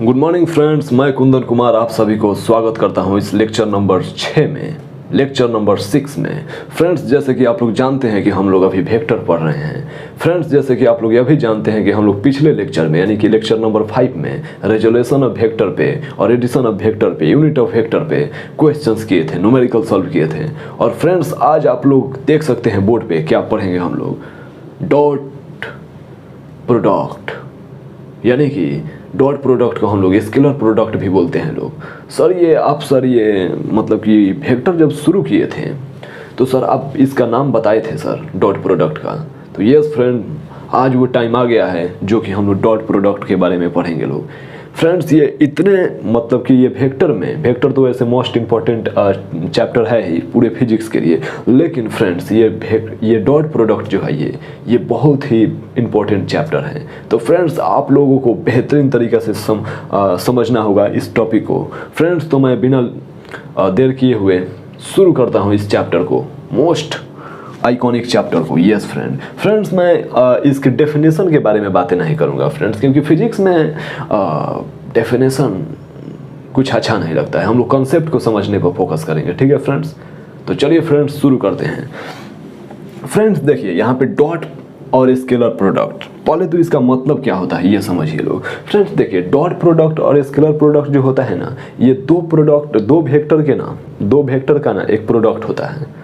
Good morning friends, मैं कुंदन कुमार आप सभी को स्वागत करता हूं इस लेक्चर नंबर 6 में, लेक्चर नंबर 6 में। फ्रेंड्स, जैसे कि आप लोग जानते हैं कि हम लोग अभी वेक्टर पढ़ रहे हैं। फ्रेंड्स, जैसे कि आप लोग यह भी जानते हैं कि हम लोग पिछले लेक्चर में यानी कि लेक्चर नंबर 5 में रेजोल्यूशन ऑफ वेक्टर पे और एडिशन ऑफ वेक्टर पे, यूनिट ऑफ वेक्टर पे क्वेश्चंस किए थे, न्यूमेरिकल सॉल्व किए थे। और फ्रेंड्स, आज आप लोग देख सकते हैं बोर्ड पे क्या पढ़ेंगे हम लोग, डॉट प्रोडक्ट, यानी कि डॉट प्रोडक्ट को हम लोग स्केलर प्रोडक्ट भी बोलते हैं लोग। सर ये मतलब कि वेक्टर जब शुरू किए थे तो सर आप इसका नाम बताए थे सर, डॉट प्रोडक्ट का। तो यस फ्रेंड, आज वो टाइम आ गया है जो कि हम लोग डॉट प्रोडक्ट के बारे में पढ़ेंगे लोग। फ्रेंड्स, ये इतने मतलब कि ये वेक्टर तो ऐसे मोस्ट इम्पॉर्टेंट चैप्टर है ही पूरे फिजिक्स के लिए, लेकिन फ्रेंड्स ये डॉट प्रोडक्ट जो है ये बहुत ही इम्पोर्टेंट चैप्टर है। तो फ्रेंड्स, आप लोगों को बेहतरीन तरीके से समझना होगा इस टॉपिक को। फ्रेंड्स, तो मैं बिना देर किए हुए शुरू करता हूँ इस चैप्टर को, मोस्ट आइकॉनिक चैप्टर को। यस फ्रेंड्स, मैं इसके डेफिनेशन के बारे में बातें नहीं करूंगा फ्रेंड्स, क्योंकि फिजिक्स में डेफिनेशन कुछ अच्छा नहीं लगता है। हम लोग कॉन्सेप्ट को समझने पर फोकस करेंगे, ठीक है फ्रेंड्स। तो चलिए फ्रेंड्स शुरू करते हैं। फ्रेंड्स देखिए, यहाँ पे डॉट और स्केलर प्रोडक्ट, पहले तो इसका मतलब क्या होता है ये समझिए लोग। फ्रेंड्स देखिए, डॉट प्रोडक्ट और स्केलर प्रोडक्ट जो होता है ना, ये दो वेक्टर का ना एक प्रोडक्ट होता है।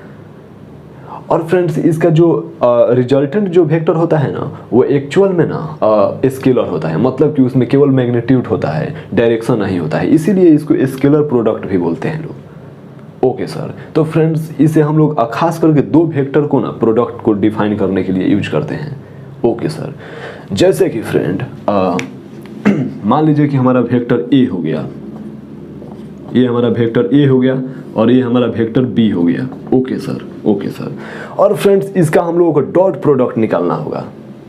और फ्रेंड्स, इसका जो रिजल्टेंट जो वेक्टर होता है ना, वो एक्चुअल में ना स्केलर होता है, मतलब कि उसमें केवल मैग्नीट्यूड होता है, डायरेक्शन नहीं होता है, इसीलिए इसको स्केलर प्रोडक्ट भी बोलते हैं लोग। ओके सर, तो फ्रेंड्स इसे हम लोग खास करके दो वेक्टर को ना प्रोडक्ट को डिफाइन करने के लिए यूज करते हैं। ओके सर, जैसे कि फ्रेंड मान लीजिए कि हमारा वेक्टर ए हो गया, ये हमारा वेक्टर ए हो गया और ये हमारा वेक्टर बी हो गया। Okay sir. और फ्रेंड्स, इसका हम लोगों को डॉट प्रोडक्ट निकालना होगा।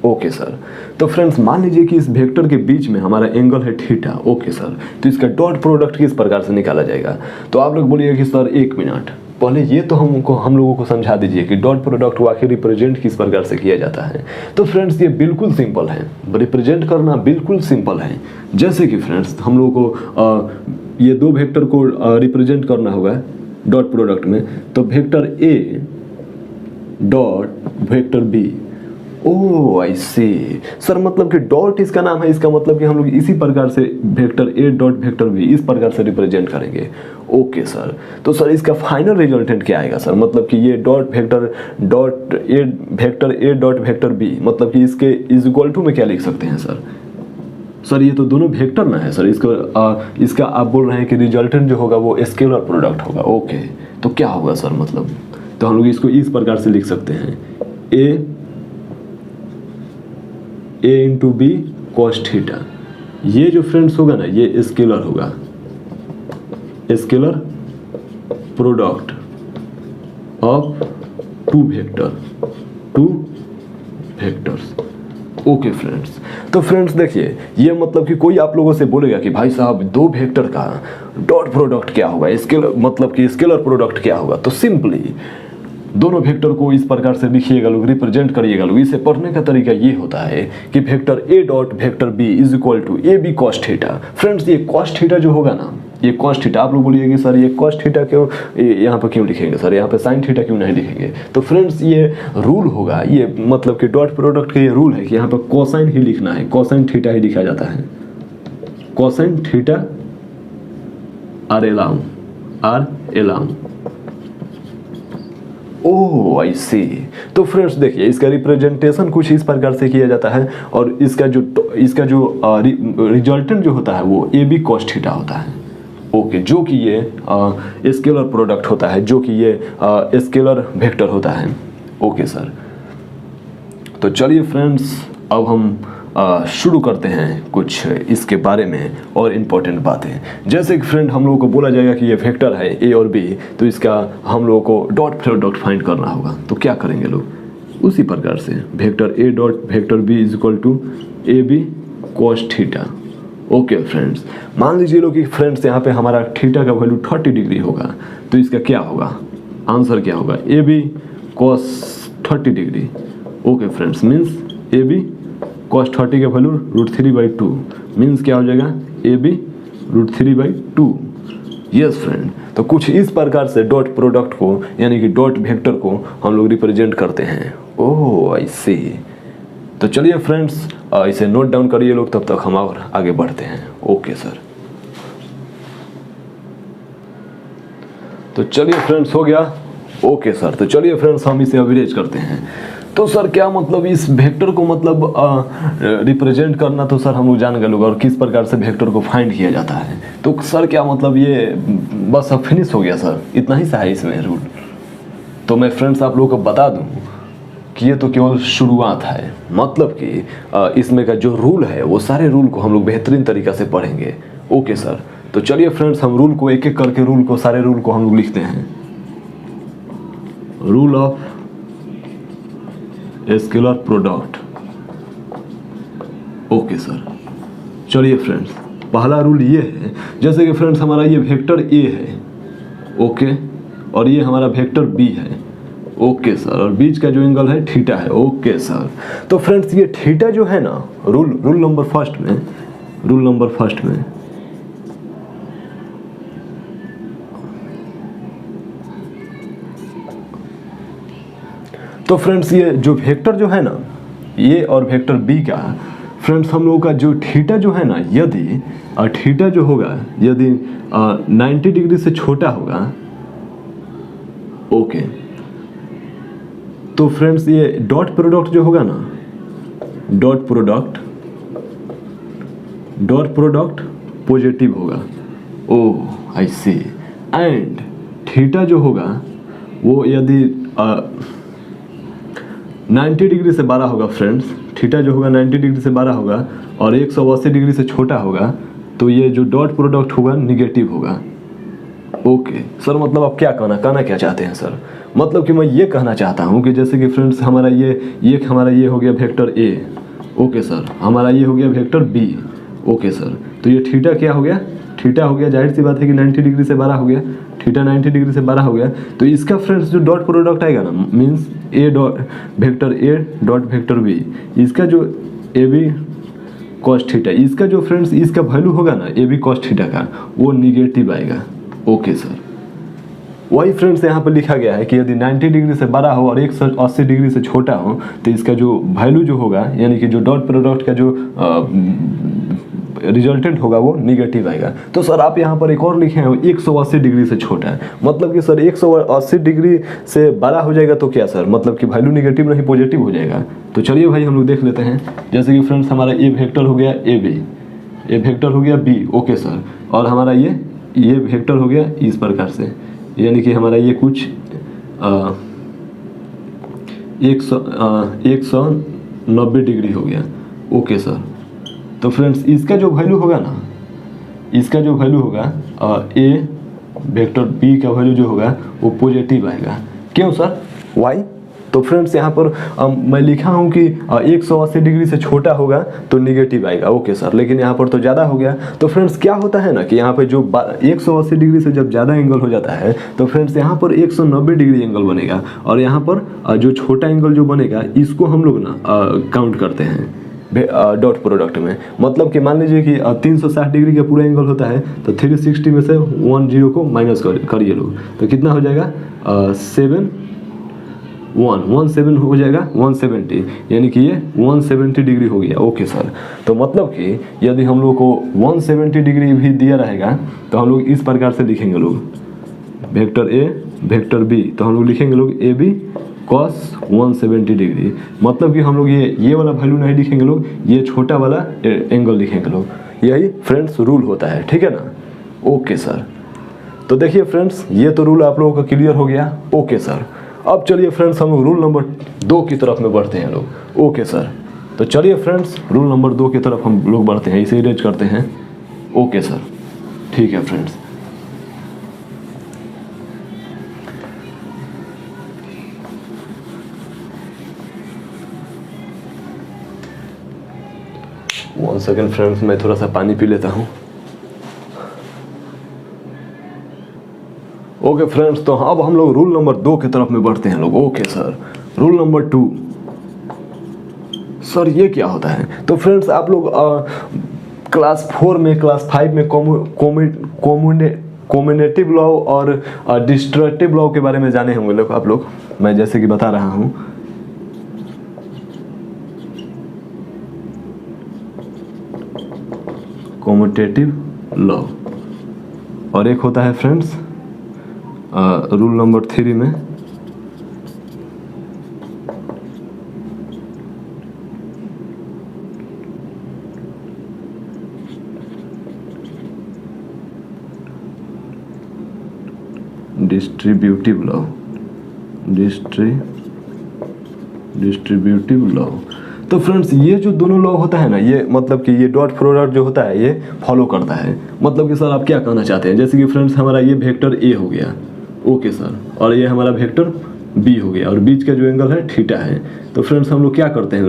ओके सर, तो फ्रेंड्स मान लीजिए कि इस वेक्टर के बीच में हमारा एंगल है थीटा। ओके सर, तो इसका डॉट प्रोडक्ट किस प्रकार से निकाला जाएगा? तो आप लोग बोलिए कि सर 1 मिनट पहले ये तो हम लोगों को समझा दीजिए कि डॉट प्रोडक्ट को आखिर रिप्रेजेंट किस प्रकार से किया जाता है। तो फ्रेंड्स, ये बिल्कुल सिंपल है, रिप्रेजेंट करना बिल्कुल सिंपल है। जैसे कि फ्रेंड्स हम लोगों को ये दो वेक्टर को रिप्रेजेंट करना होगा डॉट प्रोडक्ट में, तो vector A dot vector B. Oh I see sir, मतलब कि डॉट इसका नाम है, इसका मतलब कि हम लोग इसी प्रकार से vector A dot vector B इस प्रकार से रिप्रेजेंट करेंगे। ओके सर, तो सर इसका फाइनल रिजल्टेंट क्या आएगा सर? मतलब कि ये vector A dot vector B, मतलब कि इसके इज इक्वल टू में क्या लिख सकते हैं सर? सर ये तो दोनों वेक्टर ना है सर, इसका आप बोल रहे हैं कि रिजल्टेंट जो होगा वो स्केलर प्रोडक्ट होगा। ओके, तो क्या होगा सर? मतलब तो हम लोग इसको इस प्रकार से लिख सकते हैं, ए इंटू बी कॉस थीटा। ये जो फ्रेंड्स होगा ना, ये स्केलर होगा, scalar product of two vectors. Okay friends, तो फ्रेंड्स देखिए, ये मतलब कि कोई आप लोगों से बोलेगा कि भाई साहब दो वेक्टर का डॉट प्रोडक्ट क्या होगा, स्केलर मतलब कि स्केलर प्रोडक्ट क्या होगा? तो सिंपली दोनों वेक्टर को इस प्रकार से लिखिएगा लोग, रिप्रेजेंट करिएगा लोग। इसे पढ़ने का तरीका ये होता है कि vector A dot vector B is equal to A B cos theta. Friends, ये कॉस थीटा जो होगा ना, ये कॉस थीटा, आप लोग बोलिए कि सर ये कॉस थीटा क्यों यहाँ पर क्यों लिखेंगे सर, यहाँ पे साइन थीटा क्यों नहीं लिखेंगे? तो फ्रेंड्स, ये रूल होगा, ये मतलब कि डॉट प्रोडक्ट का ये रूल है कि यहाँ पर कोसाइन ही लिखना है, कोसाइन थीटा ही लिखा जाता है, cosine theta are एलाउंग। Oh I see. तो फ्रेंड्स देखिए, इसका रिप्रेजेंटेशन कुछ इस प्रकार से किया जाता है, और इसका जो रिजल्टेंट जो होता है वो ए बी कॉस थीटा होता है। ओके, जो कि ये स्केलर प्रोडक्ट होता है, जो कि ये स्केलर वेक्टर होता है। ओके सर, तो चलिए फ्रेंड्स, अब हम शुरू करते हैं कुछ इसके बारे में और इम्पोर्टेंट बातें। जैसे कि फ्रेंड हम लोगों को बोला जाएगा कि ये वेक्टर है ए और बी, तो इसका हम लोगों को डॉट प्रोडक्ट फाइंड करना होगा। तो क्या करेंगे लोग? उसी प्रकार से vector A dot vector B is equal to A B cos theta. Okay friends, मान लीजिए लोग कि फ्रेंड्स यहाँ पे हमारा थीटा का वैल्यू 30 डिग्री होगा, तो इसका क्या होगा? आंसर क्या होगा? A B cos 30 degree. Okay friends, means A B cos 30 का वैल्यू √3/2 मीन्स क्या हो जाएगा? √3/2। यस फ्रेंड, तो कुछ इस प्रकार से डॉट प्रोडक्ट को यानी कि डॉट वेक्टर को हम लोग रिप्रेजेंट करते हैं। ओह आई सी। तो चलिए फ्रेंड्स इसे नोट डाउन करिए लोग, तब तक हम और आगे बढ़ते हैं। Okay sir. तो चलिए फ्रेंड्स हो गया। ओके सर, तो चलिए फ्रेंड्स हम इसे अविरेज करते हैं। तो सर क्या मतलब इस वेक्टर को मतलब रिप्रेजेंट करना, तो सर हम लोग जान गए लोग, और किस प्रकार से वेक्टर को फाइंड किया जाता है। तो सर क्या मतलब ये बस अब फिनिश हो गया सर, इतना ही सा है इसमें रूल। तो मैं फ्रेंड्स आप लोगों को बता दूं कि ये तो केवल शुरुआत है, मतलब कि इसमें का जो रूल है वो सारे रूल को हम लोग बेहतरीन तरीक़ा से पढ़ेंगे। ओके सर, तो चलिए फ्रेंड्स हम रूल को एक एक करके सारे रूल को हम लोग लिखते हैं। Rule of scalar product. Okay sir, चलिए फ्रेंड्स पहला रूल ये है, जैसे कि फ्रेंड्स हमारा ये वेक्टर ए है, ओके, और ये हमारा वेक्टर बी है। ओके सर, और बीच का जो एंगल है थीटा है। ओके सर, तो फ्रेंड्स ये थीटा जो है ना, रूल नंबर फर्स्ट में तो फ्रेंड्स ये जो वेक्टर जो है ना, ये और वेक्टर बी का फ्रेंड्स हम लोगों का जो थीटा जो है ना, यदि थीटा जो होगा यदि 90 डिग्री से छोटा होगा, ओके, तो फ्रेंड्स ये डॉट प्रोडक्ट जो होगा ना, डॉट प्रोडक्ट पॉजिटिव होगा। ओह आई सी। एंड थीटा जो होगा वो यदि 90 डिग्री से बड़ा होगा फ्रेंड्स, थीटा जो होगा 90 डिग्री से बड़ा होगा और 180 डिग्री से छोटा होगा, तो ये जो डॉट प्रोडक्ट होगा निगेटिव होगा। ओके सर, मतलब आप क्या कहना क्या चाहते हैं सर? मतलब कि मैं ये कहना चाहता हूँ कि जैसे कि फ्रेंड्स हमारा ये हो गया वेक्टर ए। ओके सर, हमारा ये हो गया वेक्टर बी। ओके सर, तो ये थीटा क्या हो गया? थीटा हो गया, जाहिर सी बात है कि 90 डिग्री से बड़ा हो गया, थीटा 90 डिग्री से बड़ा हो गया। तो इसका फ्रेंड्स जो डॉट प्रोडक्ट आएगा ना, means vector A dot vector B, इसका जो ए बी कॉस थीटा, इसका जो फ्रेंड्स इसका वैल्यू होगा ना ए बी कॉस थीटा का, वो निगेटिव आएगा। ओके सर, वही फ्रेंड्स यहाँ पर लिखा गया है कि यदि 90 डिग्री से बड़ा हो और 180 डिग्री से छोटा हो, तो इसका जो वैल्यू जो होगा यानी कि जो डॉट प्रोडक्ट का जो रिजल्टेंट होगा वो निगेटिव आएगा। तो सर आप यहाँ पर एक और लिखे हैं 180 डिग्री से छोटा है, मतलब कि सर 180 डिग्री से बड़ा हो जाएगा तो क्या सर, मतलब कि वैल्यू निगेटिव नहीं पॉजिटिव हो जाएगा। तो चलिए भाई हम लोग देख लेते हैं। जैसे कि फ्रेंड्स हमारा ए वेक्टर हो गया ए बी, ए वेक्टर हो गया बी। ओके सर, और हमारा ये वेक्टर हो गया इस प्रकार से, यानी कि हमारा ये कुछ 190 डिग्री हो गया। ओके सर, तो फ्रेंड्स इसका जो वैल्यू होगा ना, इसका जो वैल्यू होगा ए वेक्टर बी का वैल्यू जो होगा वो पॉजिटिव आएगा। क्यों सर, वाई? तो फ्रेंड्स यहाँ पर मैं लिखा हूँ कि 180 डिग्री से छोटा होगा तो निगेटिव आएगा। ओके सर, लेकिन यहाँ पर तो ज़्यादा हो गया। तो फ्रेंड्स क्या होता है ना कि यहाँ पे जो 180 डिग्री से जब ज़्यादा एंगल हो जाता है तो फ्रेंड्स यहाँ पर 190 डिग्री एंगल बनेगा, और यहाँ पर जो छोटा एंगल जो बनेगा इसको हम लोग ना काउंट करते हैं डॉट प्रोडक्ट में। मतलब कि मान लीजिए कि 360 डिग्री का पूरा एंगल होता है, तो 360 में से 10 को माइनस करिए लोग, तो कितना हो जाएगा 17 हो जाएगा 170, यानी कि ये 170 डिग्री हो गया। ओके सर, तो मतलब कि यदि हम लोग को 170 डिग्री भी दिया रहेगा तो हम लोग इस प्रकार से लिखेंगे लोग वेक्टर ए वेक्टर बी, तो हम लोग लिखेंगे लोग ए बी cos 170 डिग्री। मतलब कि हम लोग ये वाला वैल्यू नहीं लिखेंगे लोग, ये छोटा वाला एंगल लिखेंगे लोग। यही फ्रेंड्स रूल होता है, ठीक है ना। ओके सर, तो देखिए फ्रेंड्स ये तो रूल आप लोगों का क्लियर हो गया। ओके सर, अब चलिए फ्रेंड्स हम लोग रूल नंबर 2 की तरफ में बढ़ते हैं लोग। ओके सर, तो चलिए फ्रेंड्स रूल नंबर 2 की तरफ हम लोग बढ़ते हैं, इसे इरेज करते हैं। ओके सर, ठीक है फ्रेंड्स। वन सेकेंड फ्रेंड्स, मैं थोड़ा सा पानी पी लेता हूँ। ओके फ्रेंड्स, तो अब हम लोग रूल नंबर 2 की तरफ में बढ़ते हैं लोग। Okay sir, rule number 2 sir ये क्या होता है? तो फ्रेंड्स आप लोग क्लास 4 में क्लास 5 में कम्युनेटिव लॉ और डिस्ट्रक्टिव लॉ के बारे में जाने होंगे लोग आप लोग। मैं जैसे कि बता रहा हूँ, कम्युटेटिव लॉ और एक होता है फ्रेंड्स रूल नंबर 3 में डिस्ट्रीब्यूटिव लॉ। Distributive law. तो फ्रेंड्स ये जो दोनों लॉ होता है ना, ये मतलब कि ये डॉट प्रोडक्ट जो होता है ये फॉलो करता है। मतलब कि सर आप क्या कहना चाहते हैं, जैसे कि फ्रेंड्स हमारा ये वेक्टर ए हो गया, ओके सर, और ये हमारा वेक्टर बी हो गया और बीच का जो एंगल है थीटा है। तो फ्रेंड्स हम लोग क्या करते हैं,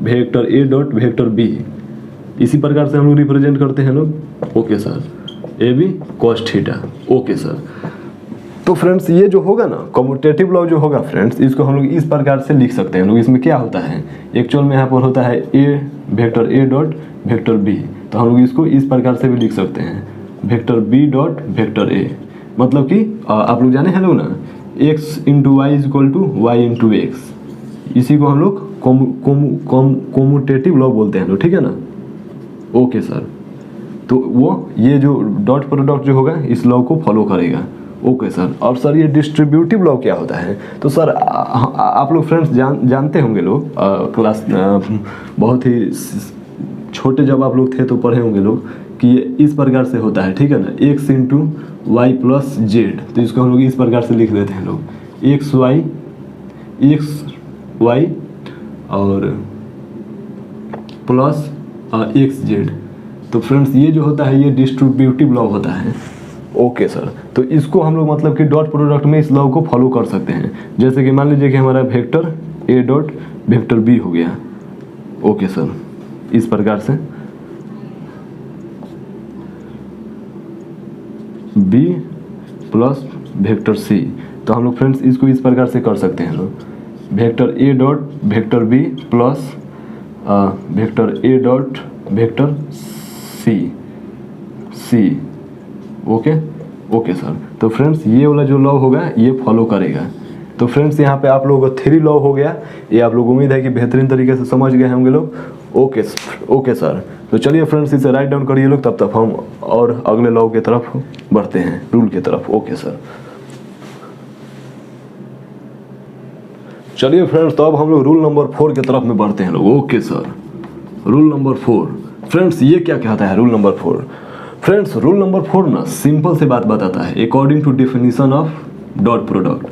vector A dot vector B, इसी प्रकार से हम लोग रिप्रेजेंट करते हैं लोग, okay sir, A B cos theta, okay sir. तो फ्रेंड्स ये जो होगा ना कम्यूटेटिव लॉ जो होगा फ्रेंड्स, इसको हम लोग इस प्रकार से लिख सकते हैं लोग। इसमें क्या होता है, एक्चुअल में यहाँ पर होता है A vector A dot vector B, तो हम लोग इसको इस प्रकार से भी लिख सकते हैं, vector B dot vector A. मतलब कि आप लोग जाने हैं लोग ना, X into Y is equal to Y into X, इसी को हम लोग कम्यूटेटिव लॉ बोलते हैं लोग, ठीक है ना, ओके सर। तो वो ये जो डॉट प्रोडक्ट जो होगा इस लॉ को फॉलो करेगा, ओके सर। और सर ये डिस्ट्रीब्यूटिव लॉ क्या होता है, तो सर आप लोग फ्रेंड्स जानते होंगे लोग, क्लास बहुत ही छोटे जब आप लोग थे तो पढ़े होंगे लोग कि ये इस प्रकार से होता है, ठीक है ना, X into Y plus Z. तो इसको हम लोग इस प्रकार से लिख देते हैं लोग, एक्स वाई और प्लस एक्स जेड। तो फ्रेंड्स ये जो होता है ये डिस्ट्रीब्यूटिव लॉ होता है, ओके सर। तो इसको हम लोग मतलब कि डॉट प्रोडक्ट में इस लॉ को फॉलो कर सकते हैं। जैसे कि मान लीजिए कि हमारा vector A dot vector B हो गया, ओके सर, इस प्रकार से बी प्लस वेक्टर सी। तो हम लोग फ्रेंड्स इसको इस प्रकार से कर सकते हैं लोग, vector A dot vector B plus vector A dot vector C, okay sir. तो फ्रेंड्स ये वाला जो लॉ होगा ये फॉलो करेगा। तो फ्रेंड्स यहाँ पे आप लोगों का 3 लॉ हो गया, ये आप लोग उम्मीद है कि बेहतरीन तरीके से समझ गए होंगे लोग, ओके सर। तो चलिए फ्रेंड्स इसे राइट डाउन करिए लोग, तब तक हम और अगले लॉ की तरफ बढ़ते हैं, रूल की तरफ, ओके सर। चलिए फ्रेंड्स तो अब हम लोग रूल नंबर 4 की तरफ में बढ़ते हैं लोग, okay sir. Rule number 4 friends ये क्या कहता है, rule number 4 friends, rule number 4 ना सिंपल से बात बताता है, according to definition of dot product,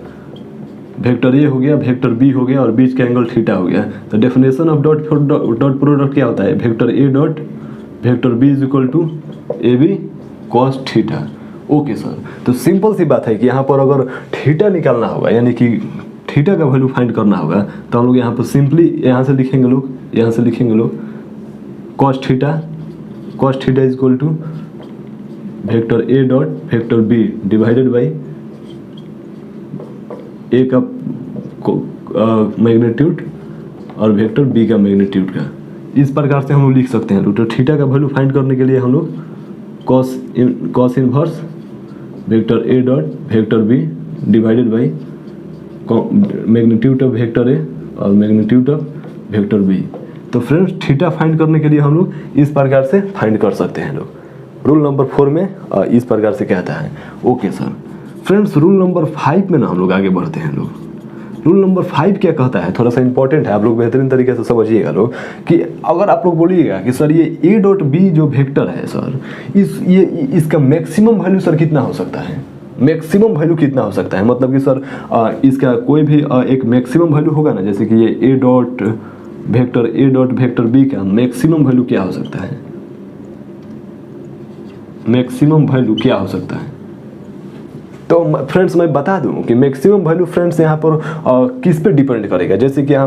vector A हो गया, वेक्टर बी हो गया और बीच का एंगल थीटा हो गया। तो डेफिनेशन ऑफ डॉट प्रोडक्ट क्या होता है, vector A dot vector B is equal to A B cos theta, okay sir. तो सिंपल सी बात है कि यहाँ पर अगर थीटा निकालना होगा, यानी कि थीटा का वैल्यू फाइंड करना होगा, तो हम लोग यहाँ पर सिंपली यहाँ से लिखेंगे लोग cos theta is equal to vector A dot vector B divided by A का मैग्नीट्यूड और वेक्टर बी का मैग्नीट्यूड का। इस प्रकार से हम लोग लिख सकते हैं। तो थीटा का वैल्यू फाइंड करने के लिए हम लोग cos inverse vector A dot vector B divided by magnitude of vector A और मैग्नीट्यूड ऑफ वेक्टर बी। तो फ्रेंड्स थीटा फाइंड करने के लिए हम लोग इस प्रकार से फाइंड कर सकते हैं लोग। रूल नंबर 4 में इस प्रकार से कहता है, okay sir. Friends rule number 5 में ना हम लोग आगे बढ़ते हैं लोग। रूल नंबर 5 क्या कहता है, थोड़ा सा इंपॉर्टेंट है, आप लोग बेहतरीन तरीके से समझिएगा लोग, कि अगर आप लोग बोलिएगा कि सर ये ए डॉट बी जो वेक्टर है सर, इसका मैक्सिमम वैल्यू सर कितना हो सकता है, मैक्सिमम वैल्यू कितना हो सकता है, मतलब कि सर इसका कोई भी एक मैक्सिमम वैल्यू होगा ना, जैसे कि ये ए डॉट वेक्टर बी का मैक्सिमम वैल्यू क्या हो सकता है, मैक्सिमम वैल्यू क्या हो सकता है। तो फ्रेंड्स मैं बता दूं कि मैक्सिमम वैल्यू फ्रेंड्स यहाँ पर किस पे डिपेंड करेगा। जैसे कि यहाँ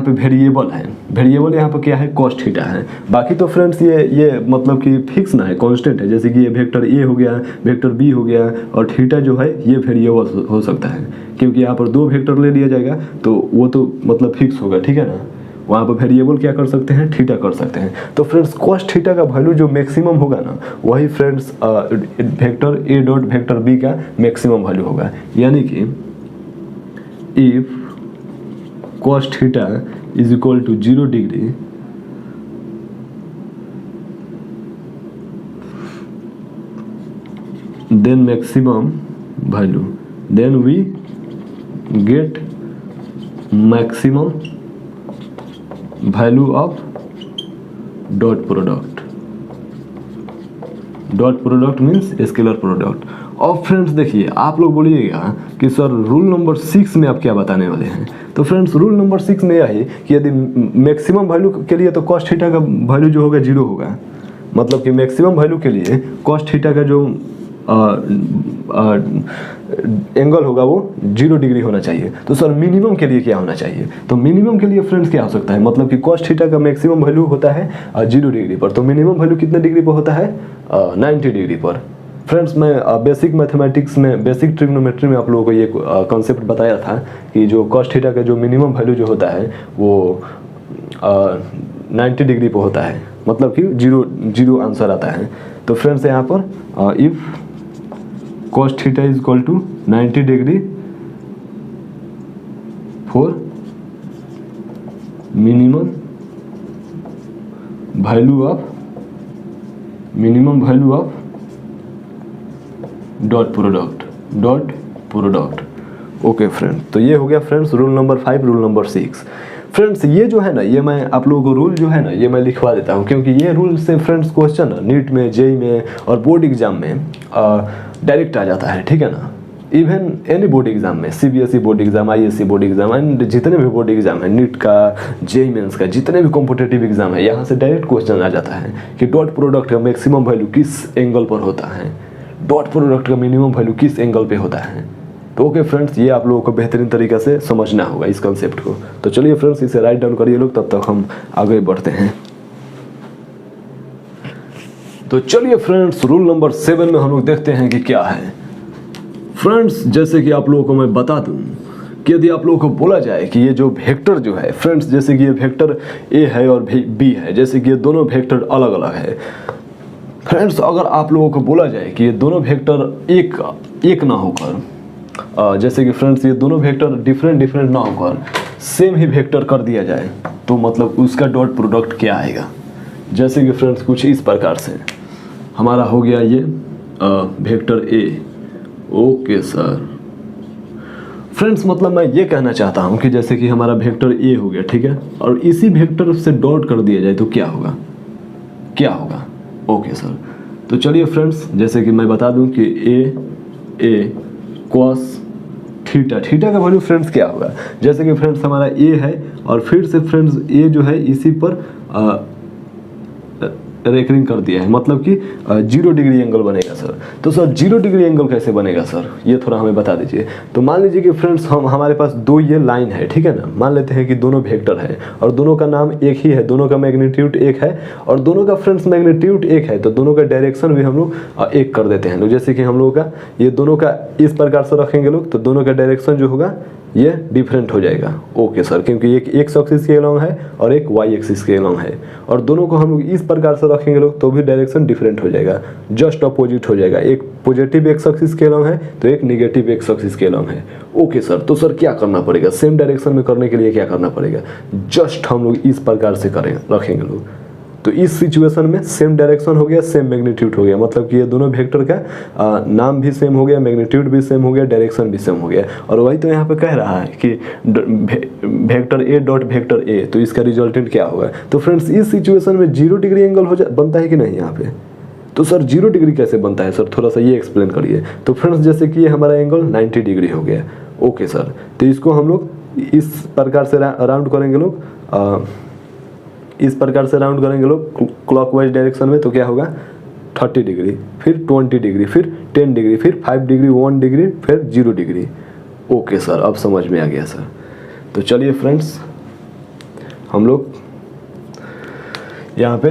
पे वेरिएबल है, वेरिएबल यहाँ पर क्या है, कॉस थीटा है। बाकी तो फ्रेंड्स ये मतलब कि फिक्स ना है, कांस्टेंट है। जैसे कि ये वेक्टर ए हो गया, वेक्टर बी हो गया और थीटा जो है ये वेरिएबल हो सकता है, क्योंकि यहाँ पर 2 वेक्टर ले लिया जाएगा तो वो तो मतलब फिक्स होगा, ठीक है ना, वहाँ पर वेरिएबल क्या कर सकते हैं, थीटा कर सकते हैं। तो फ्रेंड्स कॉस थीटा का वैल्यू जो मैक्सिमम होगा ना, वही friends vector A dot vector B का मैक्सिमम वैल्यू होगा। यानी कि if cos theta is equal to 0 degree then maximum value, then we get maximum value of dot product. Dot product means scalar product. और friends देखिए, आप लोग बोलिएगा कि सर रूल नंबर 6 में आप क्या बताने वाले हैं। तो फ्रेंड्स रूल नंबर 6 में यह है कि यदि मैक्सिमम वैल्यू के लिए तो कॉस थीटा का वैल्यू जो होगा 0 होगा, मतलब कि मैक्सिमम वैल्यू के लिए कॉस थीटा का जो एंगल होगा वो 0 डिग्री होना चाहिए। तो सर मिनिमम के लिए क्या होना चाहिए, तो मिनिमम के लिए फ्रेंड्स क्या हो सकता है, मतलब कि कॉस थीटा का मैक्सिमम वैल्यू होता है 0 डिग्री पर, तो मिनिमम वैल्यू कितने डिग्री पर होता है, 90 डिग्री पर। फ्रेंड्स मैं बेसिक मैथमेटिक्स में, बेसिक ट्रिग्नोमेट्री में आप लोगों को ये कॉन्सेप्ट बताया था कि जो कॉस थीटा का जो मिनिमम वैल्यू जो होता है वो 90 डिग्री पर होता है, मतलब कि 0 आंसर आता है। तो फ्रेंड्स यहाँ पर if cos theta is equal to 90 degree for minimum value of dot product। Okay friend, तो ये हो गया friends rule number 5, rule number 6। Friends ये जो है ना, ये मैं आप लोगों को रूल जो है ना ये मैं लिखवा देता हूँ, क्योंकि ये रूल से फ्रेंड्स क्वेश्चन नीट में, जेई में और बोर्ड एग्जाम में डायरेक्ट आ जाता है, ठीक है ना। इवन एनी बोर्ड एग्जाम में, CBSE board exam, ISC board exam and जितने भी बोर्ड एग्जाम है, नीट का, जेई मेंस का, जितने भी कॉम्पिटिटिव एग्जाम है, यहाँ से डायरेक्ट क्वेश्चन आ जाता है कि डॉट प्रोडक्ट का मैक्सिमम वैल्यू किस एंगल पर होता है, डॉट प्रोडक्ट का मिनिमम वैल्यू किस एंगल पे होता है। तो ओके फ्रेंड्स, ये आप लोगों को बेहतरीन तरीके से समझना होगा इस कंसेप्ट को। तो चलिए फ्रेंड्स इसे राइट डाउन करिए लोग, तब तक हम आगे बढ़ते हैं। तो चलिए फ्रेंड्स रूल नंबर 7 में हम लोग देखते हैं कि क्या है। फ्रेंड्स जैसे कि आप लोगों को मैं बता दूं कि यदि आप लोगों को बोला जाए कि ये जो वेक्टर जो है फ्रेंड्स, जैसे कि ये वेक्टर ए है और बी है, जैसे कि ये दोनों वेक्टर अलग अलग है फ्रेंड्स, अगर आप लोगों को बोला जाए कि ये दोनों वेक्टर एक ना होकर, जैसे कि फ्रेंड्स ये दोनों वेक्टर डिफरेंट ना होकर सेम ही वेक्टर कर दिया जाए, तो मतलब उसका डॉट प्रोडक्ट क्या आएगा। जैसे कि फ्रेंड्स कुछ इस प्रकार से हमारा हो गया ये वेक्टर ए। ओके सर, फ्रेंड्स मतलब मैं ये कहना चाहता हूँ कि जैसे कि हमारा वेक्टर ए हो गया, ठीक है, और इसी वेक्टर से डॉट कर दिया जाए तो क्या होगा, ओके सर। तो चलिए फ्रेंड्स, जैसे कि मैं बता दूं कि ए कॉस थीटा का वैल्यू फ्रेंड्स क्या होगा। जैसे कि फ्रेंड्स हमारा ए है और फिर से फ्रेंड्स ए जो है इसी पर रेकरिंग कर दिया है, मतलब कि 0 डिग्री एंगल बनेगा सर। तो सर 0 डिग्री एंगल कैसे बनेगा सर, ये थोड़ा हमें बता दीजिए। तो मान लीजिए कि फ्रेंड्स हमारे पास दो ये लाइन है, ठीक है ना। मान लेते हैं कि दोनों वेक्टर है और दोनों का नाम एक ही है, दोनों का मैग्नीट्यूड एक है और दोनों का फ्रेंड्स मैग्नीट्यूड एक है, तो दोनों का डायरेक्शन भी हम लोग एक कर देते हैं। जैसे कि हम लोगों का ये दोनों का इस प्रकार से रखेंगे लोग, तो दोनों का डायरेक्शन जो होगा ये डिफरेंट हो जाएगा। ओके सर, क्योंकि एक एक्स एक्सिस के अलॉन्ग है और एक वाई एक्सिस के अलॉन्ग है, और दोनों को हम लोग इस प्रकार से रखेंगे लोग तो भी डायरेक्शन डिफरेंट हो जाएगा, जस्ट अपोजिट हो जाएगा। एक पॉजिटिव एक्स एक्सिस के अलॉन्ग है तो एक नेगेटिव एक्स एक्सिस के अलॉन्ग है। ओके सर, तो सर क्या करना पड़ेगा, सेम डायरेक्शन में करने के लिए क्या करना पड़ेगा, जस्ट हम लोग इस प्रकार से रखेंगे लोग। तो इस सिचुएशन में सेम डायरेक्शन हो गया, सेम मैग्नीट्यूड हो गया, मतलब कि ये दोनों वेक्टर का नाम भी सेम हो गया, मैग्नीट्यूड भी सेम हो गया, डायरेक्शन भी सेम हो गया। और वही तो यहाँ पे कह रहा है कि वेक्टर ए डॉट वेक्टर ए, तो इसका रिजल्टेंट क्या होगा। तो फ्रेंड्स इस सिचुएशन में 0 डिग्री एंगल बनता है कि नहीं यहाँ पे। तो सर 0 डिग्री कैसे बनता है सर, थोड़ा सा ये एक्सप्लेन करिए। तो फ्रेंड्स जैसे कि ये हमारा एंगल 90 डिग्री हो गया। ओके सर, तो इसको हम लोग इस प्रकार से राउंड करेंगे लोग, इस प्रकार से राउंड करेंगे लोग क्लॉकवाइज डायरेक्शन में, तो क्या होगा 30 डिग्री, फिर 20 डिग्री, फिर 10 डिग्री, फिर 5 डिग्री, 1 डिग्री, फिर 0 डिग्री। ओके सर, अब समझ में आ गया सर। तो चलिए फ्रेंड्स हम लोग यहाँ पे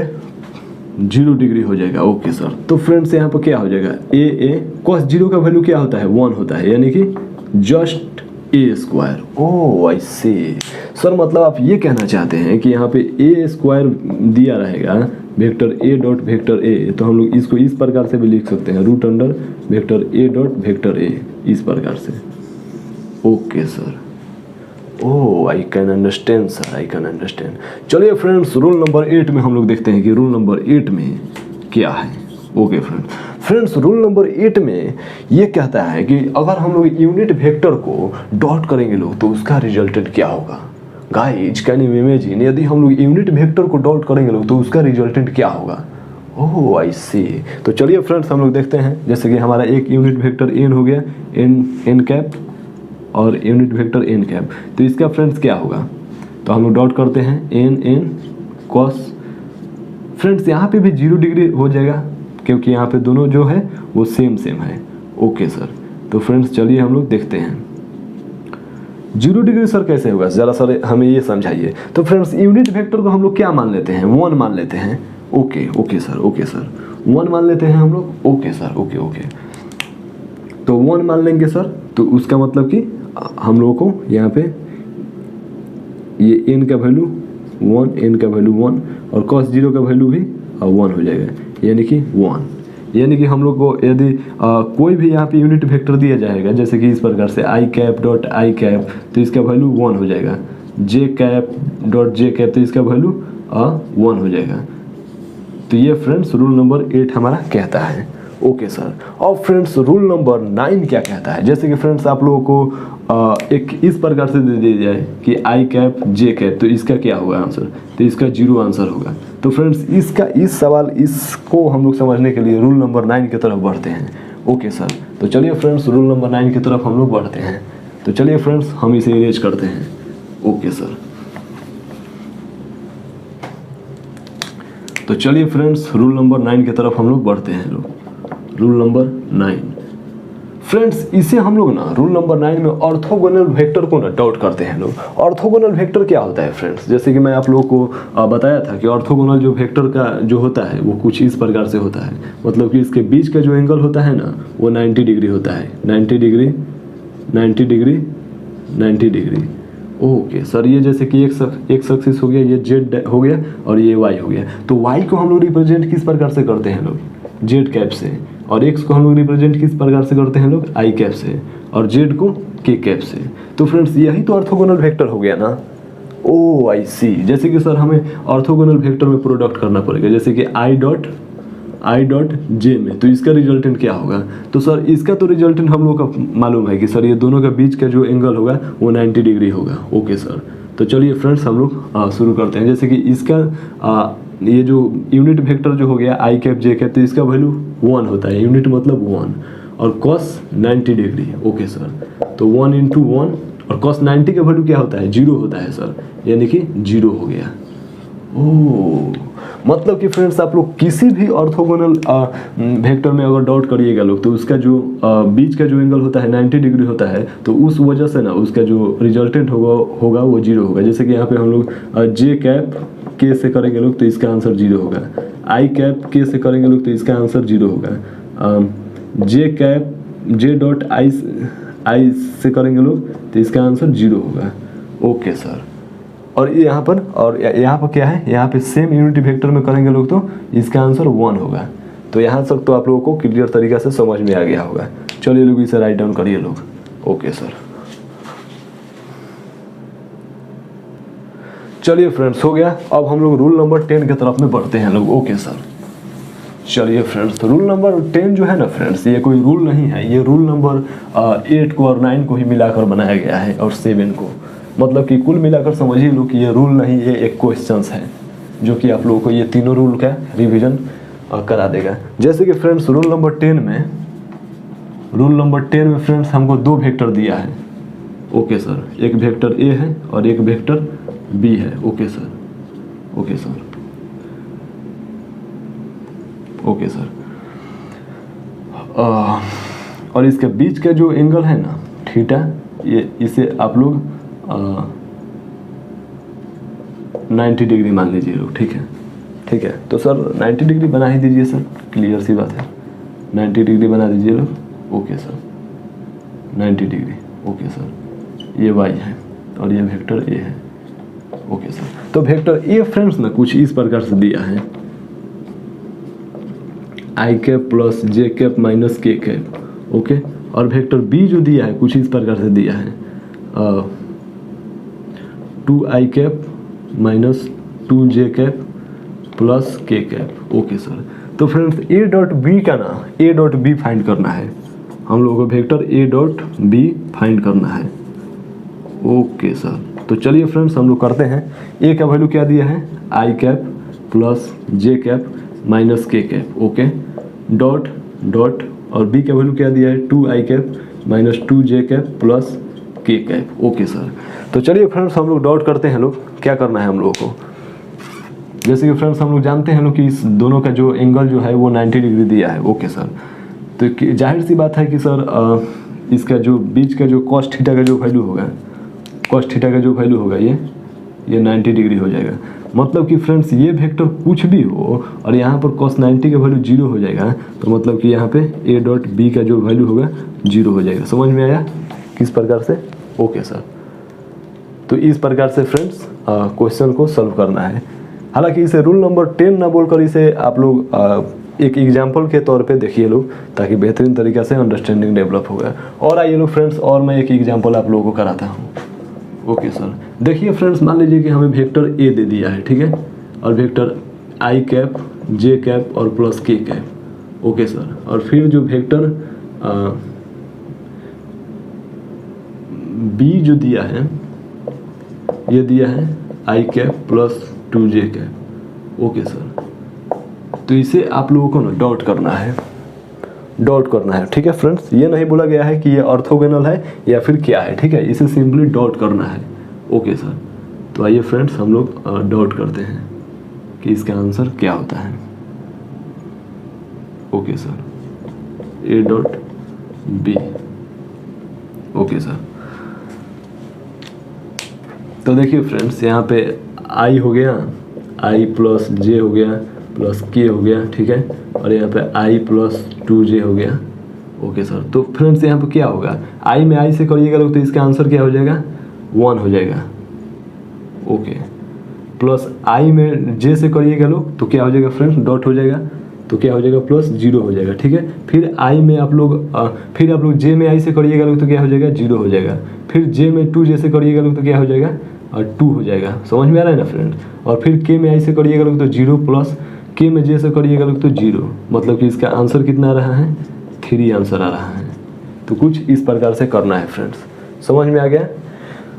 0 डिग्री हो जाएगा। ओके सर, तो फ्रेंड्स यहाँ पर क्या हो जाएगा, ए कॉस 0 का वैल्यू क्या होता है 1 होता है, यानी कि just A square. Oh I see sir, मतलब आप ये कहना चाहते हैं कि यहाँ पे ए स्क्वायर दिया रहेगा वेक्टर ए डॉट वेक्टर ए, तो हम लोग इसको इस प्रकार से भी लिख सकते हैं, root under vector A dot vector A, इस प्रकार से। Okay sir, oh I can understand sir, I can understand. चलिए फ्रेंड्स, रूल नंबर 8 में हम लोग देखते हैं कि रूल नंबर 8 में क्या है। ओके फ्रेंड्स, रूल नंबर 8 में ये कहता है कि अगर हम लोग यूनिट वेक्टर को डॉट करेंगे लोग तो उसका रिजल्टेंट क्या होगा। गाइज कैन यू इमेजिन, यदि हम लोग यूनिट वेक्टर को डॉट करेंगे लोग तो उसका रिजल्टेंट क्या होगा। ओह आई सी। तो चलिए फ्रेंड्स, हम लोग देखते हैं, जैसे कि हमारा एक यूनिट वेक्टर एन हो गया, एन कैप, और यूनिट वेक्टर एन कैप, तो इसका फ्रेंड्स क्या होगा। तो हम लोग डॉट करते हैं एन कॉस। फ्रेंड्स यहाँ पे भी 0 डिग्री हो जाएगा क्योंकि यहाँ पे दोनों जो है वो सेम है। ओके सर, तो फ्रेंड्स चलिए हम लोग देखते हैं 0 डिग्री सर कैसे होगा, ज़रा सर हमें ये समझाइए। तो फ्रेंड्स यूनिट वेक्टर को हम लोग क्या मान लेते हैं, 1 मान लेते हैं। ओके सर 1 मान लेते हैं हम लोग। ओके सर, ओके तो 1 मान लेंगे सर, तो उसका मतलब कि हम लोगों को यहाँ पे ये n का वैल्यू 1, n का वैल्यू 1 और cos 0 का वैल्यू भी 1 हो जाएगा, यानी कि 1। यानी कि हम लोग को यदि कोई भी यहाँ पे यूनिट वेक्टर दिया जाएगा, जैसे कि इस प्रकार से आई कैप डॉट आई कैप, तो इसका वैल्यू 1 हो जाएगा। जे कैप डॉट जे कैप, तो इसका वैल्यू 1 हो जाएगा। तो ये फ्रेंड्स रूल नंबर 8 हमारा कहता है। ओके सर, और फ्रेंड्स रूल नंबर 9 क्या कहता है। जैसे कि फ्रेंड्स आप लोगों को एक इस प्रकार से दे दी जाए कि आई कैप जे कैप, तो इसका क्या होगा आंसर, तो इसका 0 आंसर होगा। तो फ्रेंड्स इस सवाल इसको हम लोग समझने के लिए रूल नंबर 9 की तरफ बढ़ते हैं। ओके सर, तो चलिए फ्रेंड्स रूल नंबर 9 की तरफ हम लोग बढ़ते हैं। तो चलिए फ्रेंड्स हम इसे इरेज करते हैं। ओके सर, तो चलिए फ्रेंड्स रूल नंबर 9 की तरफ हम लोग बढ़ते हैं लोग। रूल नंबर 9 फ्रेंड्स, इसे हम लोग ना रूल नंबर 9 में ऑर्थोगोनल वेक्टर को ना डॉट करते हैं लोग। ऑर्थोगोनल वेक्टर क्या होता है फ्रेंड्स, जैसे कि मैं आप लोगों को बताया था कि ऑर्थोगोनल जो वेक्टर का जो होता है वो कुछ इस प्रकार से होता है, मतलब कि इसके बीच का जो एंगल होता है ना वो 90 डिग्री होता है। 90 degree 90 degree 90 degree. Okay sir, ये जैसे कि एक एक्सिस हो गया, ये जेड हो गया और ये वाई हो गया। तो वाई को हम लोग रिप्रेजेंट किस प्रकार से करते हैं लोग, जेड कैप से, और एक्स को हम लोग रिप्रेजेंट किस प्रकार से करते हैं लोग, आई कैप से, और जेड को के कैप से। तो फ्रेंड्स यही तो ऑर्थोगोनल वेक्टर हो गया ना। ओ आई सी, जैसे कि सर हमें ऑर्थोगोनल वेक्टर में प्रोडक्ट करना पड़ेगा, जैसे कि आई डॉट जे में, तो इसका रिजल्टेंट क्या होगा। तो सर इसका तो रिजल्टेंट हम लोग का मालूम है कि सर ये दोनों के बीच का जो एंगल होगा वो 90 डिग्री होगा। ओके सर, तो चलिए फ्रेंड्स हम लोग शुरू करते हैं। जैसे कि इसका ये जो यूनिट वेक्टर जो हो गया आई कैप जे कैप, तो इसका वैल्यू 1 होता है, यूनिट मतलब 1, और cos 90 डिग्री। ओके सर, तो 1 × 1, और cos 90 का वैल्यू क्या होता है, 0 होता है सर, यानी कि 0 हो गया। ओह, मतलब कि फ्रेंड्स आप लोग किसी भी ऑर्थोगोनल वेक्टर में अगर डॉट करिएगा लोग, तो उसका जो बीच का जो एंगल होता है 90 डिग्री होता है, तो उस वजह से ना उसका जो रिजल्टेंट होगा वो 0 होगा। जैसे कि यहाँ पे हम लोग जे कैप के से करेंगे लोग तो इसका आंसर 0 होगा, आई कैप के से करेंगे लोग तो इसका आंसर 0 होगा, जे कैप जे डॉट आई से करेंगे लोग तो इसका आंसर 0 होगा। ओके सर, और यहाँ पर क्या है, यहाँ पे सेम यूनिटी वेक्टर में करेंगे लोग तो इसका आंसर 1 होगा। तो यहाँ तक तो आप लोगों को क्लियर तरीका से समझ में आ गया होगा। चलिए लोग इसे राइट डाउन करिए लोग। ओके सर, चलिए फ्रेंड्स हो गया। अब हम लोग रूल नंबर 10 की तरफ में बढ़ते हैं लोग। ओके सर, चलिए फ्रेंड्स, तो रूल नंबर 10 जो है ना फ्रेंड्स, ये कोई रूल नहीं है, ये रूल नंबर 8 को और 9 को ही मिलाकर बनाया गया है, और 7 को, मतलब कि कुल मिलाकर समझिए लोग कि ये रूल नहीं, ये एक क्वेश्चंस है जो कि आप लोगों को ये तीनों रूल का रिवीजन करा देगा। जैसे कि फ्रेंड्स रूल नंबर 10 में फ्रेंड्स हमको 2 वेक्टर दिया है। ओके सर, एक वेक्टर ए है और एक वेक्टर बी है। Okay sir, okay sir, okay sir, और इसके बीच का जो एंगल है ना थीटा, ये इसे आप लोग 90 डिग्री मान लीजिए लोग। ठीक है, ठीक है, तो सर 90 डिग्री बना ही दीजिए सर, क्लियर सी बात है, 90 डिग्री बना दीजिए लोग। Okay sir, 90 degree. Okay sir, ये y है और ये वेक्टर a है। ओके सर, तो वेक्टर a फ्रेंड्स ना कुछ इस प्रकार से दिया है, आई कैप प्लस जे कैप माइनस के कैप। ओके, और वेक्टर b जो दिया है कुछ इस प्रकार से दिया है, 2i cap minus 2j cap plus के कैप। ओके सर, तो फ्रेंड्स a डॉट b का ना a डॉट b फाइंड करना है हम लोगों को, vector a dot b find करना है। ओके सर, तो चलिए फ्रेंड्स हम लोग करते हैं। a का वैल्यू क्या दिया है, i cap plus j cap minus के कैप। ओके, डॉट डॉट, और b का वैल्यू क्या दिया है, 2i cap minus 2j cap plus के कैप। ओके सर, तो चलिए फ्रेंड्स हम लोग डॉट करते हैं। लोग क्या करना है हम लोगों को, जैसे कि फ्रेंड्स हम लोग जानते हैं लोग कि इस दोनों का जो एंगल जो है वो 90 डिग्री दिया है। ओके सर, तो जाहिर सी बात है कि सर इसका जो बीच का जो कॉस थीटा का जो वैल्यू होगा, कॉस थीटा का जो वैल्यू होगा ये 90 डिग्री हो जाएगा। मतलब कि फ्रेंड्स ये वेक्टर कुछ भी हो और यहाँ पर cos 90 का वैल्यू 0 हो जाएगा, तो मतलब कि यहाँ पे a डॉट b का जो वैल्यू होगा 0 हो जाएगा। समझ में आया किस प्रकार से? ओके सर, तो इस प्रकार से फ्रेंड्स क्वेश्चन को सॉल्व करना है। हालांकि इसे रूल नंबर 10 ना बोलकर इसे आप लोग एक एग्जाम्पल के तौर पे देखिए लोग, ताकि बेहतरीन तरीक़े से अंडरस्टैंडिंग डेवलप होगा। और आइए लोग फ्रेंड्स, और मैं एक एग्जाम्पल आप लोगों को कराता हूँ। ओके सर, देखिए फ्रेंड्स, मान लीजिए कि हमें वेक्टर a दे दिया है, ठीक है, और vector i cap j cap और plus k cap. Okay sir, और फिर जो वेक्टर b जो दिया है, ये दिया है i cap plus 2j cap. Okay sir, तो इसे आप लोगों को ना डॉट करना है, डॉट करना है, ठीक है फ्रेंड्स। ये नहीं बोला गया है कि ये ऑर्थोगोनल है या फिर क्या है, ठीक है, इसे सिंपली डॉट करना है। ओके सर, तो आइए फ्रेंड्स हम लोग डॉट करते हैं कि इसका आंसर क्या होता है। Okay sir, a dot b। Okay sir, तो देखिए फ्रेंड्स, यहाँ पे i हो गया, i प्लस j हो गया प्लस k हो गया, ठीक है, और यहाँ पे i प्लस 2j हो गया। ओके सर, तो फ्रेंड्स यहाँ पे क्या होगा, i में i से करिएगा लोग तो इसका आंसर क्या हो जाएगा, 1 हो जाएगा। ओके, प्लस i में j से करिएगा लोग तो क्या हो जाएगा फ्रेंड्स, डॉट हो जाएगा, तो क्या हो जाएगा, प्लस 0 हो जाएगा, ठीक है। फिर i में आप लोग फिर आप लोग j में i से करिएगा लोग तो क्या हो जाएगा, 0 हो जाएगा। फिर j में 2j से करिएगा लोग तो क्या हो जाएगा, 2 हो जाएगा। समझ में आ रहा है ना फ्रेंड्स। और फिर k में i से करिएगा लोग तो 0 प्लस k में j से करिएगा लोग तो 0, मतलब कि इसका आंसर कितना आ रहा है, 3 आंसर आ रहा है। तो कुछ इस प्रकार से करना है फ्रेंड्स, समझ में आ गया।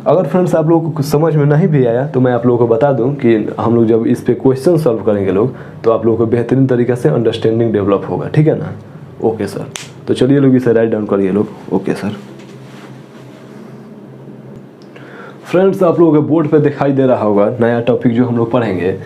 अगर फ्रेंड्स आप लोगों को कुछ समझ में नहीं भी आया तो मैं आप लोगों को बता दूं कि हम लोग जब इस पे क्वेश्चन सॉल्व करेंगे लोग तो आप लोगों को बेहतरीन तरीके से अंडरस्टैंडिंग डेवलप होगा, ठीक है ना। ओके सर, तो चलिए लोग इसे राइट डाउन करिए लोग। ओके सर, फ्रेंड्स आप लोगों के बोर्ड पे दिखाई दे रहा होगा नया टॉपिक जो हम लोग पढ़ेंगे।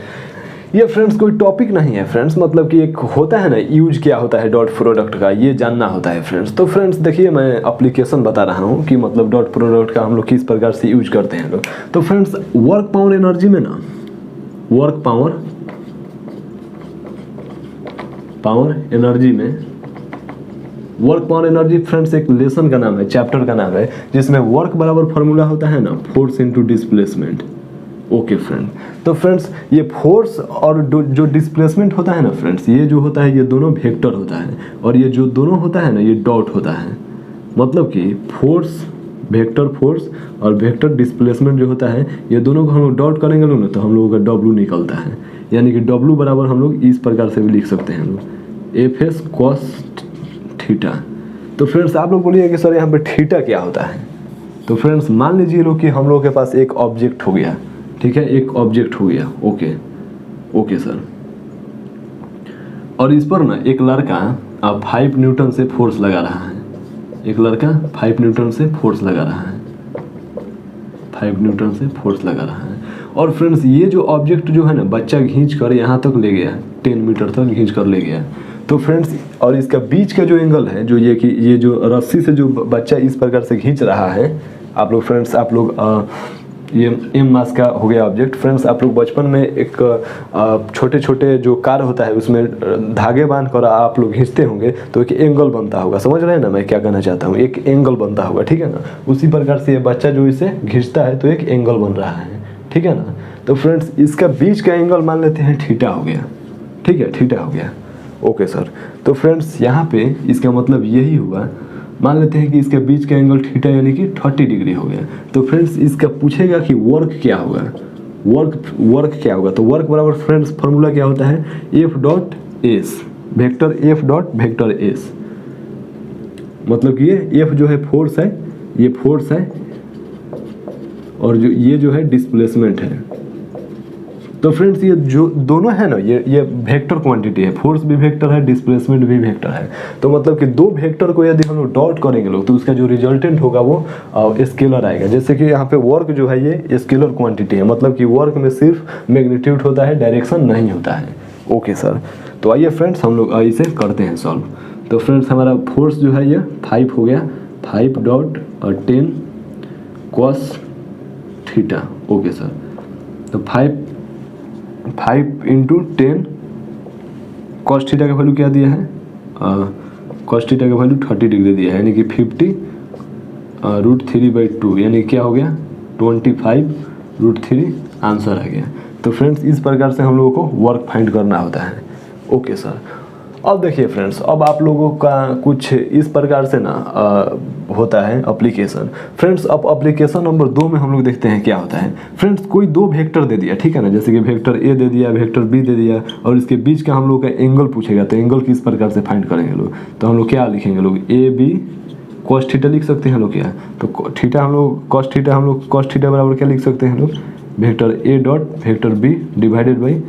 ये फ्रेंड्स कोई टॉपिक नहीं है फ्रेंड्स, मतलब कि एक होता है ना यूज क्या होता है डॉट प्रोडक्ट का, ये जानना होता है फ्रेंड्स। तो फ्रेंड्स देखिए मैं एप्लीकेशन बता रहा हूँ कि मतलब डॉट प्रोडक्ट का हम लोग किस प्रकार से यूज करते हैं लोग। तो फ्रेंड्स वर्क पावर एनर्जी में ना, वर्क पावर एनर्जी में, वर्क पावर एनर्जी फ्रेंड्स एक लेसन का नाम है, चैप्टर का नाम है, जिसमें वर्क बराबर फार्मूला होता है ना, force into displacement. Okay friend, तो फ्रेंड्स ये फोर्स और जो डिस्प्लेसमेंट होता है ना फ्रेंड्स, ये जो होता है ये दोनों वेक्टर होता है, और ये जो दोनों होता है ना ये डॉट होता है। मतलब कि फोर्स, वेक्टर फोर्स और वेक्टर डिस्प्लेसमेंट जो होता है ये दोनों को हम लोग डॉट करेंगे लोग ना तो हम लोगों का डब्लू निकलता है। यानी कि डब्लू बराबर हम लोग इस प्रकार से भी लिख सकते हैं लोग, एफ एस कॉस थीटा। तो फ्रेंड्स आप लोग बोलिए कि सर यहाँ पे थीटा क्या होता है। तो फ्रेंड्स मान लीजिए लोग कि हम लोगों के पास एक ऑब्जेक्ट हो गया, ठीक है, एक ऑब्जेक्ट हो गया। ओके सर, और इस पर ना एक लड़का 5 न्यूटन से फोर्स लगा रहा है, एक लड़का 5 न्यूटन से फोर्स लगा रहा है, 5 न्यूटन से फोर्स लगा रहा है। और फ्रेंड्स ये जो ऑब्जेक्ट जो है ना बच्चा खींच कर यहाँ तक ले गया, 10 मीटर तक खींच कर ले गया। तो फ्रेंड्स और इसका बीच का जो एंगल है, जो ये कि ये जो रस्सी से जो बच्चा इस प्रकार से खींच रहा है, आप लोग फ्रेंड्स आप लोग ये एम मास का हो गया ऑब्जेक्ट। फ्रेंड्स आप लोग बचपन में एक छोटे छोटे जो कार होता है उसमें धागे बांध कर आप लोग खींचते होंगे तो एक एंगल बनता होगा, समझ रहे हैं ना मैं क्या कहना चाहता हूँ, एक एंगल बनता होगा, ठीक है ना। उसी प्रकार से ये बच्चा जो इसे खींचता है तो एक एंगल बन रहा है, ठीक है ना। तो फ्रेंड्स इसका बीच का एंगल मान लेते हैं थीटा हो गया, ठीक है, थीटा हो गया। ओके सर, तो फ्रेंड्स यहाँ पे इसका मतलब यही हुआ, मान लेते हैं कि इसके बीच का एंगल थीटा यानी कि 30 डिग्री हो गया। तो फ्रेंड्स इसका पूछेगा कि वर्क क्या होगा, वर्क क्या होगा। तो वर्क बराबर फ्रेंड्स फॉर्मूला क्या होता है, F dot S, vector F dot vector S, मतलब कि ये एफ जो है फोर्स है, ये फोर्स है, और जो ये जो है डिस्प्लेसमेंट है। तो फ्रेंड्स ये जो दोनों है ना, ये वेक्टर क्वांटिटी है, फोर्स भी वेक्टर है, डिस्प्लेसमेंट भी वेक्टर है। तो मतलब कि दो वेक्टर को यदि हम लोग डॉट करेंगे लोग तो उसका जो रिजल्टेंट होगा वो स्केलर आएगा। जैसे कि यहाँ पे वर्क जो है ये स्केलर क्वांटिटी है, मतलब कि वर्क में सिर्फ मैग्नीट्यूड होता है, डायरेक्शन नहीं होता है। ओके सर, तो आइए फ्रेंड्स हम लोग इसे करते हैं सॉल्व। तो फ्रेंड्स हमारा फोर्स जो है ये 5 हो गया, 5 dot 10 cos theta. Okay sir, तो 5 इंटू 10 कॉस थीटा का वैल्यू क्या दिया है, कॉस थीटा का वैल्यू 30 डिग्री दिया है, यानी कि 50 √3/2 यानी क्या हो गया 25 √3 आंसर आ गया। तो फ्रेंड्स इस प्रकार से हम लोगों को वर्क फाइंड करना होता है। ओके सर, अब देखिए फ्रेंड्स, अब आप लोगों का कुछ इस प्रकार से ना होता है एप्लीकेशन। फ्रेंड्स अब एप्लीकेशन नंबर 2 में हम लोग देखते हैं क्या होता है। फ्रेंड्स कोई दो वेक्टर दे दिया, ठीक है ना, जैसे कि वेक्टर ए दे दिया, वेक्टर बी दे दिया, और इसके बीच का हम लोग का एंगल पूछेगा। तो एंगल किस प्रकार से फाइंड करेंगे लोग, तो हम लोग क्या लिखेंगे लोग, ए बी कॉस थीटा लिख सकते हैं लोग क्या, तो थीटा हम लोग कॉस थीटा बराबर क्या लिख सकते हैं लोग, vector A dot vector B divided by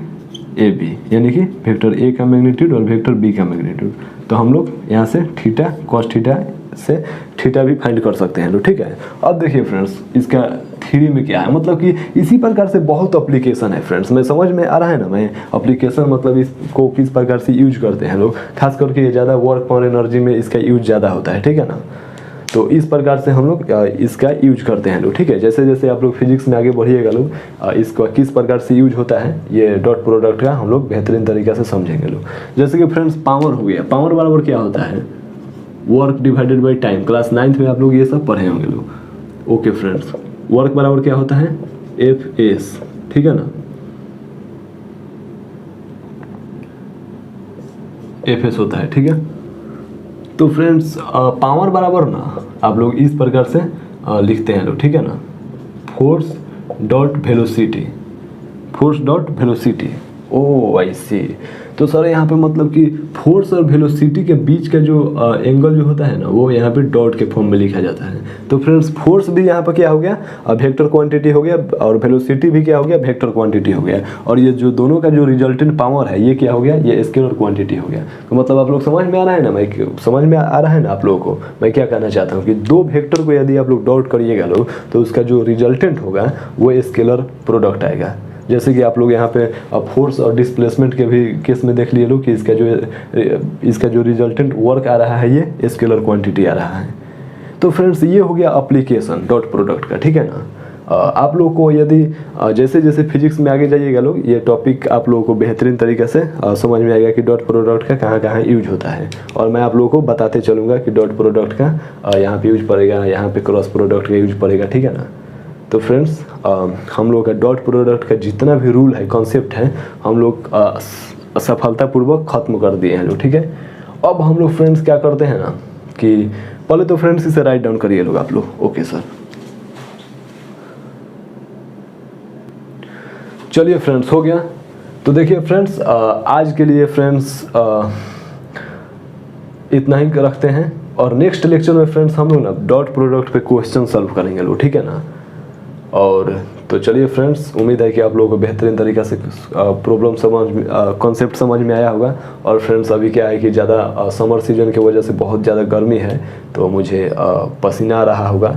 A B, यानी कि वेक्टर ए का मैग्नीट्यूड और वेक्टर बी का मैग्नीट्यूड। तो हम लोग यहाँ से थीटा कॉस थीटा से थीटा भी फाइंड कर सकते हैं लोग, ठीक है। अब देखिए फ्रेंड्स इसका थ्योरी में क्या है, मतलब कि इसी प्रकार से बहुत एप्लीकेशन है फ्रेंड्स, मैं समझ में आ रहा है ना, मैं एप्लीकेशन मतलब इसको किस प्रकार से यूज करते हैं लोग, खास करके ज़्यादा वर्क और एनर्जी में इसका यूज ज़्यादा होता है, ठीक है ना। तो इस प्रकार से हम लोग इसका यूज करते हैं लोग, ठीक है। जैसे जैसे आप लोग फिजिक्स में आगे बढ़िएगा लोग, इसका किस प्रकार से यूज होता है ये डॉट प्रोडक्ट का हम लोग बेहतरीन तरीके से समझेंगे लोग। जैसे कि फ्रेंड्स पावर हो गया, पावर बराबर क्या होता है, work divided by time. Class 9th में आप लोग ये सब पढ़े होंगे लोग। ओके फ्रेंड्स, वर्क बराबर क्या होता है, एफ एस, ठीक है ना, एफ एस होता है, ठीक है। तो फ्रेंड्स पावर बराबर ना आप लोग इस प्रकार से लिखते हैं लोग, ठीक है ना, force dot velocity, force dot velocity. Oh I see, तो सर यहाँ पे मतलब कि फोर्स और वेलोसिटी के बीच का जो एंगल जो होता है ना वो यहाँ पे डॉट के फॉर्म में लिखा जाता है। तो फ्रेंड्स फोर्स भी यहाँ पर क्या हो गया, वेक्टर क्वांटिटी हो गया, और वेलोसिटी भी क्या हो गया, वेक्टर क्वांटिटी हो गया, और ये जो दोनों का जो रिजल्टेंट पावर है ये क्या हो गया, ये स्केलर क्वांटिटी हो गया। तो मतलब आप लोग समझ में आ रहा है ना, मैं समझ में आ रहा है ना आप लोगों को मैं क्या कहना चाहता हूँ कि दो वेक्टर को यदि आप लोग डॉट करिएगा लोग तो उसका जो रिजल्टेंट होगा वो स्केलर प्रोडक्ट आएगा। जैसे कि आप लोग यहाँ पे फोर्स और डिस्प्लेसमेंट के भी केस में देख लिए लोग कि इसका जो रिजल्टेंट वर्क आ रहा है ये स्केलर क्वांटिटी आ रहा है। तो फ्रेंड्स ये हो गया एप्लीकेशन डॉट प्रोडक्ट का, ठीक है ना। आप लोग को यदि जैसे जैसे फिजिक्स में आगे जाइएगा लोग ये टॉपिक आप लोगों को बेहतरीन तरीके से समझ में आएगा कि डॉट प्रोडक्ट का कहाँ कहाँ यूज होता है, और मैं आप लोगों को बताते चलूँगा कि डॉट प्रोडक्ट का यहाँ पे यूज पड़ेगा, यहाँ पे क्रॉस प्रोडक्ट का यूज पड़ेगा, ठीक है ना। तो फ्रेंड्स हम लोग का डॉट प्रोडक्ट का जितना भी रूल है, कॉन्सेप्ट है, हम लोग सफलतापूर्वक ख़त्म कर दिए हैं लोग, ठीक है। अब हम लोग फ्रेंड्स क्या करते हैं ना कि पहले तो फ्रेंड्स इसे राइट डाउन करिए लोग आप लोग। ओके सर, चलिए फ्रेंड्स हो गया। तो देखिए फ्रेंड्स आज के लिए फ्रेंड्स इतना ही रखते हैं, और नेक्स्ट लेक्चर में फ्रेंड्स हम लोग ना डॉट प्रोडक्ट पे क्वेश्चन सॉल्व करेंगे लोग, ठीक है ना। और तो चलिए फ्रेंड्स, उम्मीद है कि आप लोगों को बेहतरीन तरीक़े से प्रॉब्लम कॉन्सेप्ट समझ में आया होगा। और फ्रेंड्स अभी क्या है कि ज़्यादा समर सीजन की वजह से बहुत ज़्यादा गर्मी है तो मुझे पसीना आ रहा होगा,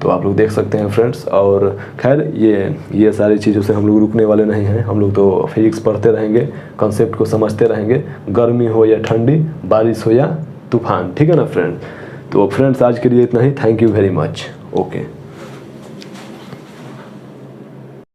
तो आप लोग देख सकते हैं फ्रेंड्स। और खैर ये सारी चीज़ों से हम लोग रुकने वाले नहीं हैं, हम लोग तो फिजिक्स पढ़ते रहेंगे, कॉन्सेप्ट को समझते रहेंगे, गर्मी हो या ठंडी, बारिश हो या तूफान, ठीक है ना फ्रेंड। तो फ्रेंड्स आज के लिए इतना ही, thank you very much. Okay.